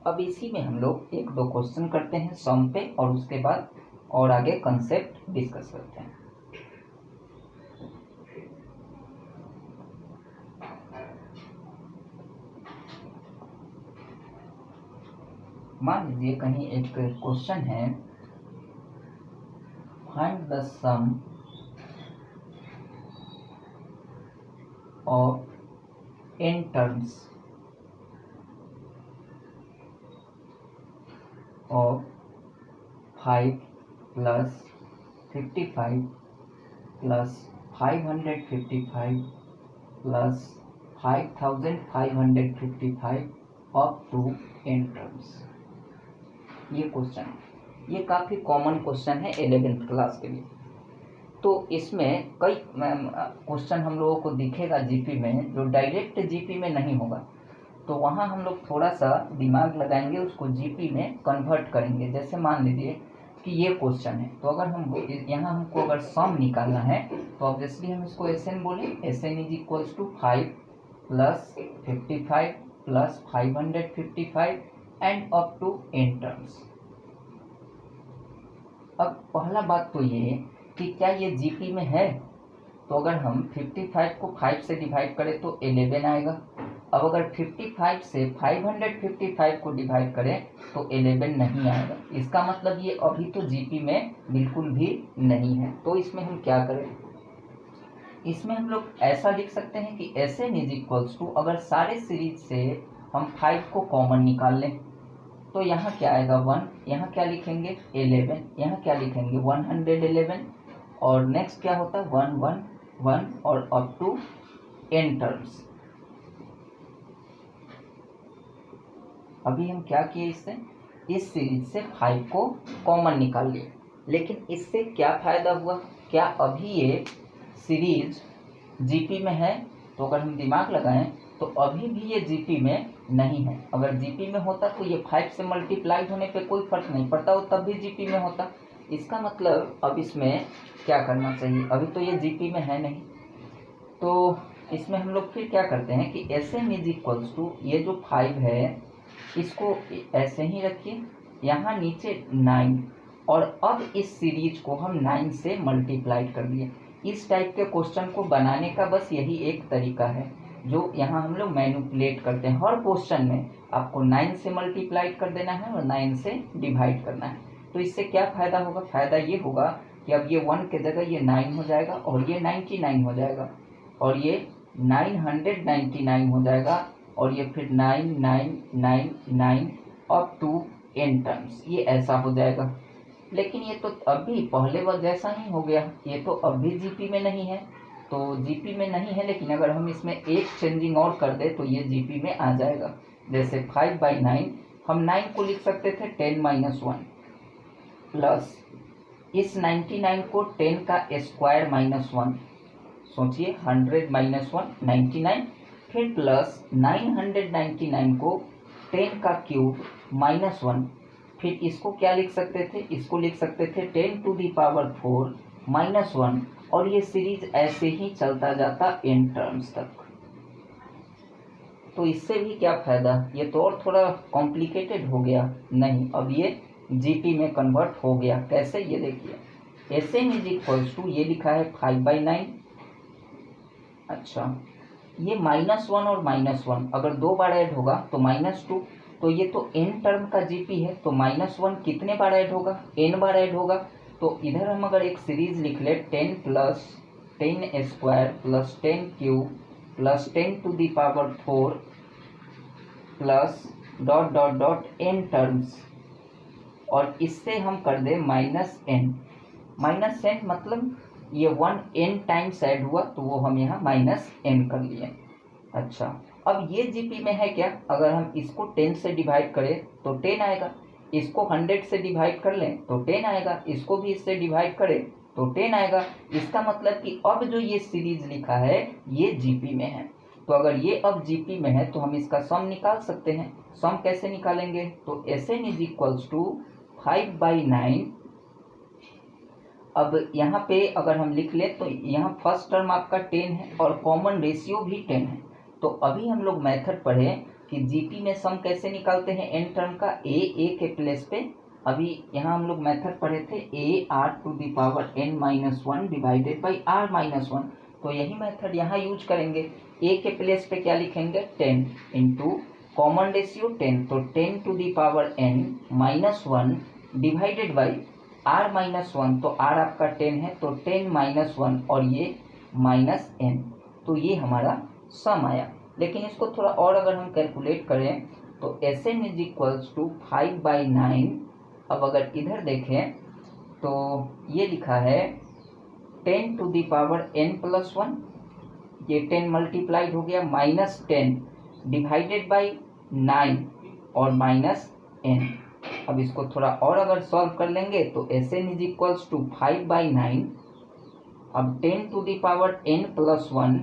अब इसी में हम लोग एक दो क्वेश्चन करते हैं सम पे और उसके बाद और आगे कंसेप्ट डिस्कस करते हैं। मान लीजिए कहीं एक क्वेश्चन है, find the sum of n terms of 5 plus 55 plus 555 plus 5555 up to n terms. ये क्वेश्चन, ये काफ़ी कॉमन क्वेश्चन है 11th क्लास के लिए। तो इसमें कई क्वेश्चन हम लोगों को दिखेगा जीपी में जो डायरेक्ट जीपी में नहीं होगा, तो वहाँ हम लोग थोड़ा सा दिमाग लगाएंगे, उसको जीपी में कन्वर्ट करेंगे। जैसे मान लीजिए कि ये क्वेश्चन है, तो अगर हम यहाँ हमको अगर सम निकालना है तो ऑब्वियसली हम इसको एसएन बोले। SN is equals to 5 plus 55 plus 555 and up to n terms. अब पहला बात तो ये कि क्या ये जीपी में है, तो अगर हम 55 को 5 से डिवाइड करें तो 11 आएगा। अब अगर 55 से 555 को डिवाइड करें तो 11 नहीं आएगा। इसका मतलब ये अभी तो जीपी में बिल्कुल भी नहीं है। तो इसमें हम क्या करें, इसमें हम लोग ऐसा लिख सकते हैं कि एसएन इज इक्वल्स टू, अगर सारे सीरीज से हम 5 को कॉमन निकाल लें तो यहाँ क्या आएगा 1, यहाँ क्या लिखेंगे 11, यहाँ क्या लिखेंगे 111 और नेक्स्ट क्या होता है 1 1 1 और अप टू n टर्म्स। अभी हम क्या किए, इससे इस सीरीज से 5 को कॉमन निकाल लिए, लेकिन इससे क्या फायदा हुआ, क्या अभी ये सीरीज जीपी में है? तो अगर हम दिमाग लगाएं तो अभी भी ये जीपी में नहीं है। अगर जीपी में होता तो ये 5 से मल्टीप्लाई होने पे कोई फर्क नहीं पड़ता, वो तब भी जीपी में होता। इसका मतलब अब इसमें क्या करना चाहिए, अभी तो ये जीपी में है नहीं, तो इसमें हम लोग फिर क्या करते हैं कि S N is equals to, ये जो 5 है इसको ऐसे ही रखिए, यहाँ नीचे 9 और अब इस सीरीज को हम 9 से मल्टीप्लाई कर दिए। इस टाइप के क्वेश्चन को बनाने का बस यही एक तरीका है जो यहाँ हम लोग मैनिपुलेट करते हैं। हर क्वेश्चन में आपको 9 से मल्टीप्लाई कर देना है और 9 से डिवाइड करना है। तो इससे क्या फ़ायदा होगा, फ़ायदा ये होगा कि अब ये 1 के जगह ये 9 हो जाएगा और ये 99 हो जाएगा और ये 999 हो जाएगा और ये फिर 9999 अप टू n टर्म्स, ये ऐसा हो जाएगा। लेकिन ये तो अभी पहले वक्त जैसा ही हो गया, ये तो अभी जीपी में नहीं है, तो जीपी में नहीं है, लेकिन अगर हम इसमें एक चेंजिंग और कर दे तो ये जीपी में आ जाएगा। जैसे 5/9 हम 9 को लिख सकते थे 10-1 प्लस इस 99 को 10 का स्क्वायर -1, सोचिए 100-1 99, फिर प्लस 999 को 10 का क्यूब -1, फिर इसको क्या लिख सकते थे, इसको लिख सकते थे 10⁴ -1 और ये सीरीज ऐसे ही चलता जाता n टर्म्स तक। तो इससे भी क्या फायदा, ये तो और थोड़ा कॉम्प्लिकेटेड हो गया, नहीं अब ये जीपी में कन्वर्ट हो गया। कैसे, ये देखिए S N is equals to, ये लिखा है 5/9, अच्छा ये -1 और -1 अगर 2 बार ऐड होगा तो -2, तो ये तो n टर्म का जीपी है, तो -1 कितने बार ऐड होगा, n बार ऐड होगा। तो इधर हम अगर एक सीरीज लिख ले 10 plus 10 square plus 10 cube plus 10⁴ plus dot dot dot n terms, और इससे हम कर दे -n, मतलब ये 1 n टाइम्स ऐड हुआ तो वो हम यहाँ -n कर लिए। अच्छा अब ये जीपी में है क्या, अगर हम इसको 10 से डिवाइड करें तो 10 आएगा, इसको 100 से डिवाइड कर लें तो 10 आएगा, इसको भी इससे डिवाइड करें तो 10 आएगा। इसका मतलब कि अब जो ये सीरीज लिखा है ये जीपी में है। तो अगर ये अब जीपी में है तो हम इसका सम निकाल सकते हैं। सम कैसे निकालेंगे, तो एसएन इज इक्वल्स टू 5/9, अब यहाँ पे अगर हम लिख ले तो यहाँ फर्स्ट टर्म आपका 10 है और कॉमन रेशियो भी 10 है। तो अभी हम लोग मेथड पढ़े कि जीपी में सम कैसे निकालते हैं एन टर्म का, ए के प्लेस पे, अभी यहाँ हम लोग मेथड पढ़े थे A R to the power N minus one divided by R minus one, तो यही मेथड यहाँ यूज करेंगे। ए के प्लेस पे क्या लिखेंगे 10 इंटू कॉमन रेशियो 10, तो 10 to the power N minus one divided by R minus one, तो आर आपका 10 है तो 10 माइनस वन और ये माइनस एन, तो ये हमारा सम आया। लेकिन इसको थोड़ा और अगर हम कैलकुलेट करें तो S N is equals to 5/9। अब अगर इधर देखें तो ये लिखा है 10 to the power n plus one, ये 10 मल्टीप्लाइड हो गया, माइनस 10 डिवाइडेड बाई 9 और माइनस n। अब इसको थोड़ा और अगर सॉल्व कर लेंगे तो S N is equals to 5/9, अब 10 to the power n plus one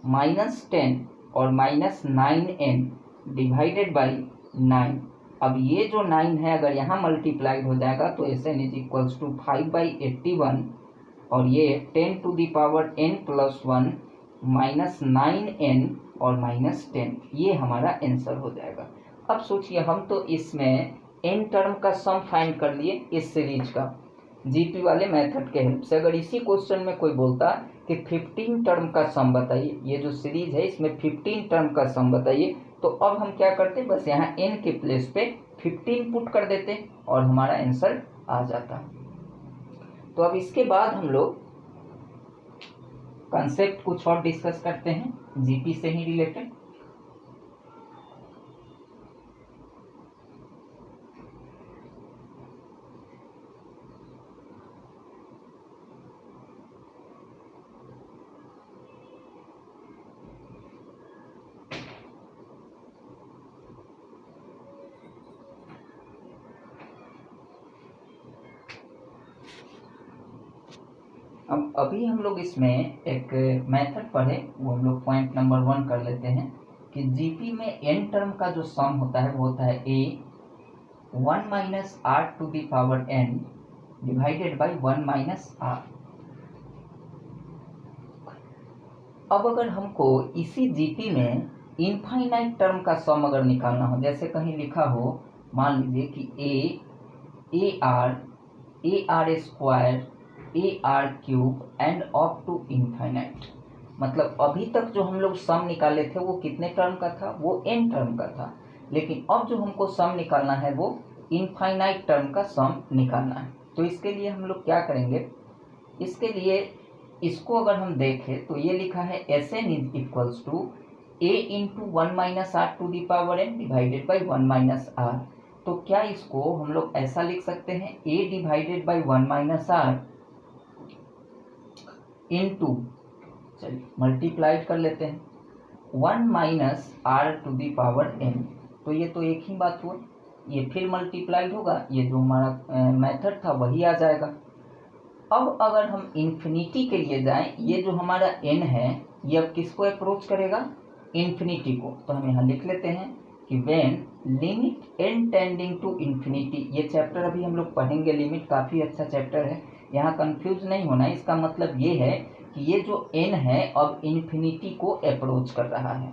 minus 10 और माइनस 9n डिवाइडेड बाई 9। अब ये जो 9 है अगर यहाँ मल्टीप्लाइड हो जाएगा तो S N is equals to 5/81 और ये 10 to the power n plus one minus 9n और माइनस 10, ये हमारा आंसर हो जाएगा। अब सोचिए हम तो इसमें n टर्म का सम फाइंड कर लिए इस सीरीज का जीपी वाले मेथड के हेल्प से। अगर इसी क्वेश्चन में कोई बोलता कि 15 टर्म का सम बताइए, ये जो सीरीज है इसमें 15 टर्म का सम बताइए, तो अब हम क्या करते, बस यहाँ n के प्लेस पे 15 पुट कर देते और हमारा आंसर आ जाता। तो अब इसके बाद हम लोग कंसेप्ट कुछ और डिस्कस करते हैं जीपी से ही रिलेटेड। अब अभी हम लोग इसमें एक मेथड पढ़े, वो हम लोग पॉइंट नंबर 1 कर लेते हैं कि जीपी में n टर्म का जो सम होता है वो होता है a 1 minus R to the power n divided by 1 minus R. अब अगर हमको इसी जीपी में इनफाइनाइट टर्म का सम अगर निकालना हो, जैसे कहीं लिखा हो मान लीजिए कि A R square A R cube and up to infinite, मतलब अभी तक जो हम लोग सम निकाले थे वो कितने टर्म का था, वो n टर्म का था, लेकिन अब जो हमको सम निकालना है वो इनफाइनाइट टर्म का सम निकालना है। तो इसके लिए हम लोग क्या करेंगे, इसके लिए इसको अगर हम देखें तो ये लिखा है S N is equals to A into 1 minus R to the power n divided by 1 minus R. तो क्या इसको हम लोग ऐसा लिख सकते हैं a divided by 1 minus R into, चलिए मल्टीप्लाइड कर लेते हैं 1 minus R to the power n, तो ये तो एक ही बात हुआ, ये फिर मल्टीप्लाइड होगा, ये जो हमारा मेथड था वही आ जाएगा। अब अगर हम इन्फिनिटी के लिए जाएं, ये जो हमारा n है ये अब किसको अप्रोच करेगा, इन्फिनिटी को, तो हम यहाँ लिख लेते हैं कि when limit n tending to infinity, ये चैप्टर अभी हम लोग पढ़ेंगे, लिमिट काफ़ी अच्छा चैप्टर है, यहाँ कंफ्यूज नहीं होना। इसका मतलब ये है कि ये जो n है अब इन्फिनिटी को अप्रोच कर रहा है,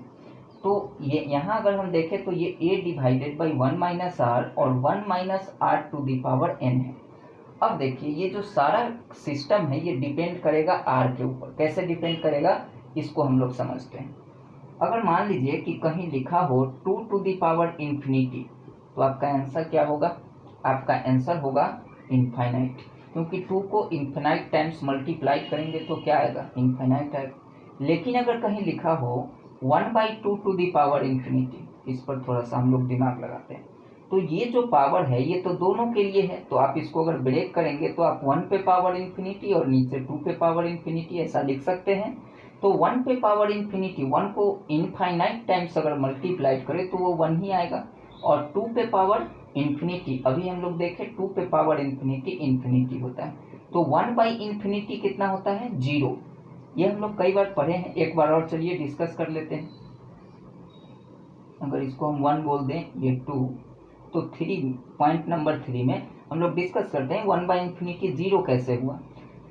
तो ये यहाँ अगर हम देखें तो ये a divided by 1 minus R और 1 minus R to the power n है। अब देखिए ये जो सारा सिस्टम है ये डिपेंड करेगा r के ऊपर, कैसे डिपेंड करेगा इसको हम लोग समझते हैं। अगर मान लीजिए कि कहीं लिखा हो 2 टू द पावर इन्फिनिटी, तो आपका आंसर क्या होगा, आपका आंसर होगा इनफाइनाइट, क्योंकि 2 को इन्फिनाइट टाइम्स मल्टीप्लाई करेंगे तो क्या आएगा, इनफाइनाइट आएगा। लेकिन अगर कहीं लिखा हो 1/2 टू द पावर इन्फिनिटी, इस पर थोड़ा सा हम लोग दिमाग लगाते हैं, तो ये जो पावर है ये तो दोनों के लिए है, तो आप इसको अगर ब्रेक करेंगे तो आप 1 पे पावर इन्फिनिटी और नीचे 2 पे पावर इन्फिनिटी ऐसा लिख सकते हैं। तो 1 पे पावर इन्फिनिटी 1 को इनफाइनाइट टाइम्स अगर मल्टीप्लाई करें तो वो 1 ही आएगा, और 2 पे पावर इन्फिनिटी अभी हम लोग देखें 2 पे पावर इन्फिनिटी इन्फिनिटी होता है, तो 1 बाई इन्फिनिटी कितना होता है, 0। ये हम लोग कई बार पढ़े हैं, एक बार और चलिए डिस्कस कर लेते हैं। अगर इसको हम 1 बोल दें, ये 2, तो 3, पॉइंट नंबर 3 में हम लोग डिस्कस करते हैं 1 बाई इन्फिनिटी 0 कैसे हुआ।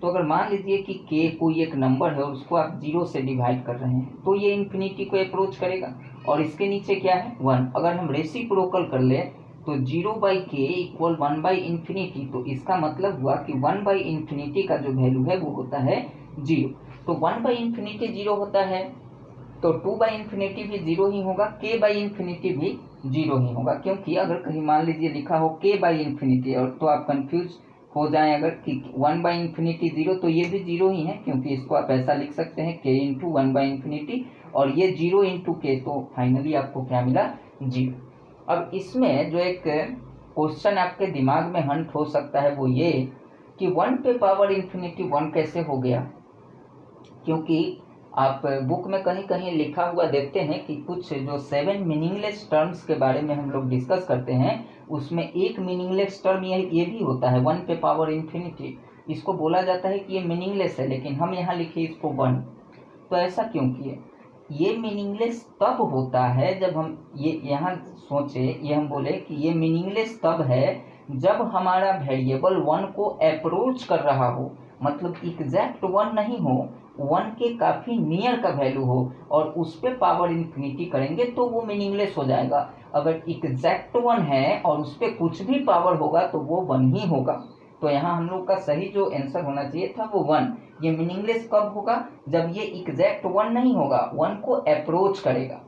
तो अगर मान लीजिए कि k कोई एक नंबर है और उसको आप 0 से डिवाइड कर रहे हैं तो ये इन्फिनिटी को अप्रोच करेगा, और इसके नीचे क्या है 1। अगर हम रेसिप्रोकल कर ले तो 0/k इक्वल 1/इंफिनिटी, तो इसका मतलब हुआ कि 1/इंफिनिटी का जो वैल्यू है वो होता है 0। तो 1/इंफिनिटी 0 होता है तो 2/इंफिनिटी भी 0 ही होगा, k/इंफिनिटी भी 0 ही होगा। क्योंकि अगर कहीं मान लीजिए लिखा हो k/इंफिनिटी और तो आप कंफ्यूज हो जाए अगर कि 1/इंफिनिटी 0, तो ये भी 0 ही है, क्योंकि इसको आप ऐसा लिख सकते हैं k इंटू 1/इंफिनिटी और ये 0 इंटू k, तो फाइनली आपको क्या मिला 0। अब इसमें जो एक क्वेश्चन आपके दिमाग में हंट हो सकता है वो ये कि 1 पे पावर इंफिनिटी 1 कैसे हो गया, क्योंकि आप बुक में कहीं कहीं लिखा हुआ देखते हैं कि कुछ जो 7 मीनिंगलेस टर्म्स के बारे में हम लोग डिस्कस करते हैं उसमें एक मीनिंगलेस टर्म ये भी होता है 1 पे पावर इंफिनिटी। इसको बोला जाता है कि ये मीनिंगलेस है, लेकिन हम यहाँ लिखे इसको 1। तो ऐसा क्यों किए? ये मीनिंगलेस तब होता है जब हम ये यहाँ सोचे, ये हम बोले कि ये मीनिंगलेस तब है जब हमारा वेरिएबल 1 को अप्रोच कर रहा हो, मतलब एग्जैक्ट 1 नहीं हो, 1 के काफ़ी नियर का वैल्यू हो और उस पर पावर इंफिनिटी करेंगे तो वो मीनिंगलेस हो जाएगा। अगर एग्जैक्ट 1 है और उस पर कुछ भी पावर होगा तो वो 1 ही होगा। तो यहाँ हम लोग का सही जो आंसर होना चाहिए था वो 1। ये मीनिंगलेस कब होगा? जब ये एग्जैक्ट 1 नहीं होगा, 1 को अप्रोच करेगा।